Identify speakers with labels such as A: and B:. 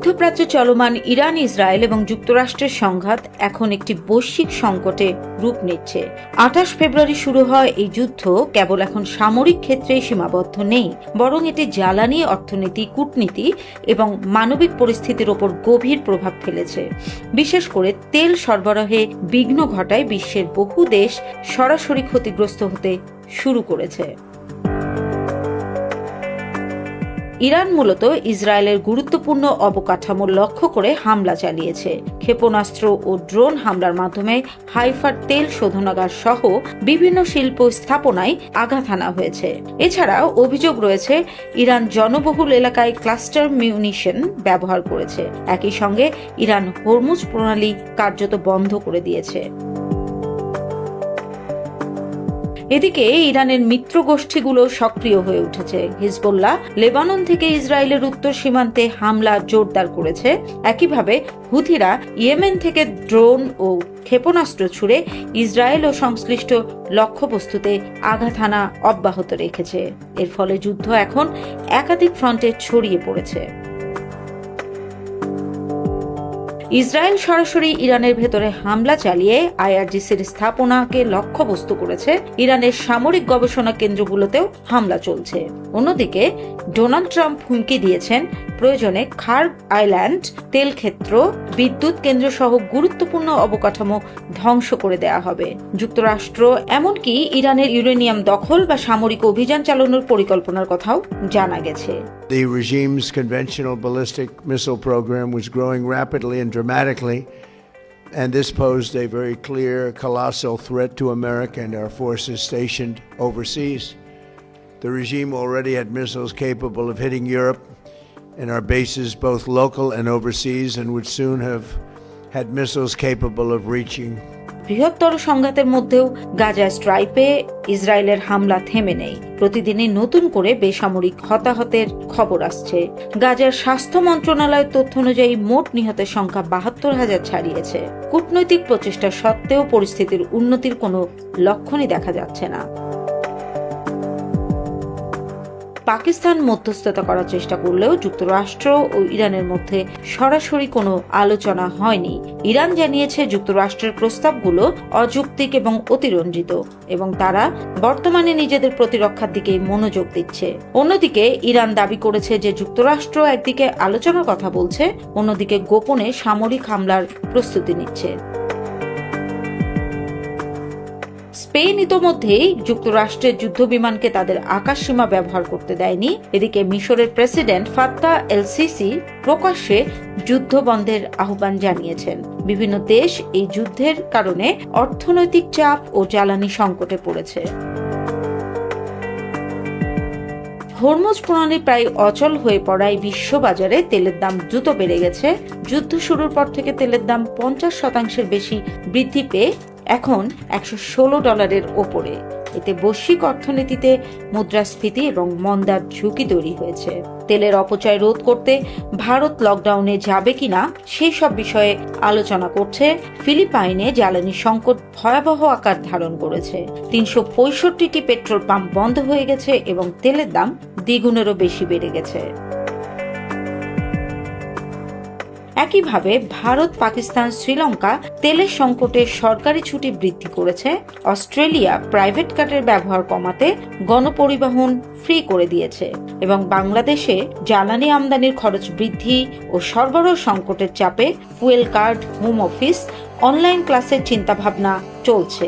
A: মধ্যপ্রাচ্যে চলমান Iran, Israel এবং যুক্তরাষ্ট্রের সংঘাত এখন একটি বৈশ্বিক সংকটে রূপ নিচ্ছে। 28 ফেব্রুয়ারি শুরু হয় এই যুদ্ধ কেবল এখন সামরিক ক্ষেত্রে সীমাবদ্ধ নেই, বরং এটি জ্বালানি, অর্থনীতি, কূটনীতি এবং মানবিক পরিস্থিতির ওপর গভীর প্রভাব ফেলেছে। বিশেষ করে তেল সরবরাহে বিঘ্ন ঘটায় বিশ্বের বহু দেশ সরাসরি ক্ষতিগ্রস্ত হতে শুরু করেছে। ইরান মূলত ইসরায়েলের গুরুত্বপূর্ণ অবকাঠামো লক্ষ্য করে হামলা চালিয়েছে। ক্ষেপণাস্ত্র ও ড্রোন হামলার মাধ্যমে হাইফার তেল শোধনাগার সহ বিভিন্ন শিল্প স্থাপনায় আঘাত হানা হয়েছে। এছাড়াও অভিযোগ রয়েছে ইরান জনবহুল এলাকায় ক্লাস্টার মিউনিশন ব্যবহার করেছে। একই সঙ্গে ইরান হরমুজ প্রণালী কার্যত বন্ধ করে দিয়েছে। এদিকে ইরানের মিত্র গোষ্ঠীগুলো সক্রিয় হয়ে উঠেছে। হিজবুল্লাহ লেবানন থেকে ইসরায়েলের উত্তর সীমান্তে হামলা জোরদার করেছে। একইভাবে হুথিরা ইয়েমেন থেকে ড্রোন ও ক্ষেপণাস্ত্র ছুড়ে ইসরায়েল ও সংশ্লিষ্ট লক্ষ্যবস্তুতে আঘাত হানা অব্যাহত রেখেছে। এর ফলে যুদ্ধ এখন একাধিক ফ্রন্টে ছড়িয়ে পড়েছে। ইসরায়েল সরাসরি ইরানের ভেতরে হামলা চালিয়ে আইআরজিসির স্থাপনাকে লক্ষ্যবস্তু করেছে। ইরানের সামরিক গবেষণা কেন্দ্রগুলোতেও হামলা চলছে। অন্যদিকে ডোনাল্ড ট্রাম্প হুমকি দিয়েছেন প্রয়োজনে খার্ব আইল্যান্ড, তেল ক্ষেত্র, বিদ্যুৎ কেন্দ্র সহ গুরুত্বপূর্ণ অবকাঠামো ধ্বংস করে দেয়া হবে। যুক্তরাষ্ট্র এমনকি ইরানের ইউরেনিয়াম দখল বা সামরিক অভিযান চালানোর পরিকল্পনার কথাও জানা গেছে।
B: The regime's conventional ballistic missile program was growing rapidly and dramatically, and this posed a very clear, colossal threat to America and our forces stationed overseas. The regime already had missiles capable of hitting Europe and our bases, both local and overseas, and would soon have had missiles capable of reaching.
A: বৃহত্তর সংঘাতের মধ্যেও গাজা স্ট্রাইপে ইসরায়েলের হামলা থেমে নেই। প্রতিদিনই নতুন করে বেসামরিক হতাহতের খবর আসছে। গাজার স্বাস্থ্য মন্ত্রণালয়ের তথ্য অনুযায়ী মোট নিহতের সংখ্যা 72,000 ছাড়িয়েছে। কূটনৈতিক প্রচেষ্টা সত্ত্বেও পরিস্থিতির উন্নতির কোনো লক্ষণই দেখা যাচ্ছে না। পাকিস্তান মধ্যস্থতা করার চেষ্টা করলেও যুক্তরাষ্ট্র ও ইরানের মধ্যে সরাসরি কোনো আলোচনা হয়নি। ইরান জানিয়েছে যুক্তরাষ্ট্রের প্রস্তাবগুলো অযৌক্তিক এবং অতিরঞ্জিত এবং তারা বর্তমানে নিজেদের প্রতিরক্ষার দিকে মনোযোগ দিচ্ছে। অন্যদিকে ইরান দাবি করেছে যে যুক্তরাষ্ট্র একদিকে আলোচনার কথা বলছে, অন্যদিকে গোপনে সামরিক হামলার প্রস্তুতি নিচ্ছে। স্পেন ইতোমধ্যেই যুক্তরাষ্ট্রের যুদ্ধবিমানকে তাদের আকাশসীমা ব্যবহার করতে দেয়নি। এদিকে মিশরের প্রেসিডেন্ট ফাত্তাহ এল-সিসি প্রকাশ্যে যুদ্ধ বন্ধের আহ্বান জানিয়েছেন। বিভিন্ন দেশ এই যুদ্ধের কারণে অর্থনৈতিক চাপ ও জ্বালানি সংকটে পড়েছে। হরমুজ প্রণালী প্রায় অচল হয়ে পড়ায় বিশ্ববাজারে তেলের দাম দ্রুত বেড়ে গেছে। যুদ্ধ শুরুর পর থেকে তেলের দাম 50% বেশি বৃদ্ধি পেয়ে এখন $116 ওপরে। এতে বৈশ্বিক অর্থনীতিতে মুদ্রাস্ফীতি এবং মন্দার ঝুঁকি তৈরি হয়েছে। তেলের অপচয় রোধ করতে ভারত লকডাউনে যাবে কিনা সেই সব বিষয়ে আলোচনা করছে। ফিলিপাইনে জ্বালানি সংকট ভয়াবহ আকার ধারণ করেছে। 365টি পেট্রোল পাম্প বন্ধ হয়ে গেছে এবং তেলের দাম দ্বিগুণেরও বেশি বেড়ে গেছে। একইভাবে ভারত, পাকিস্তান, শ্রীলঙ্কা তেলের সংকটে সরকারি ছুটি বৃদ্ধি করেছে। অস্ট্রেলিয়া প্রাইভেট কারের ব্যবহার কমাতে গণপরিবহন ফ্রি করে দিয়েছে এবং বাংলাদেশে জ্বালানি আমদানির খরচ বৃদ্ধি ও সরবরাহ সংকটের চাপে fuel card, home office, online ক্লাসের চিন্তাভাবনা চলছে।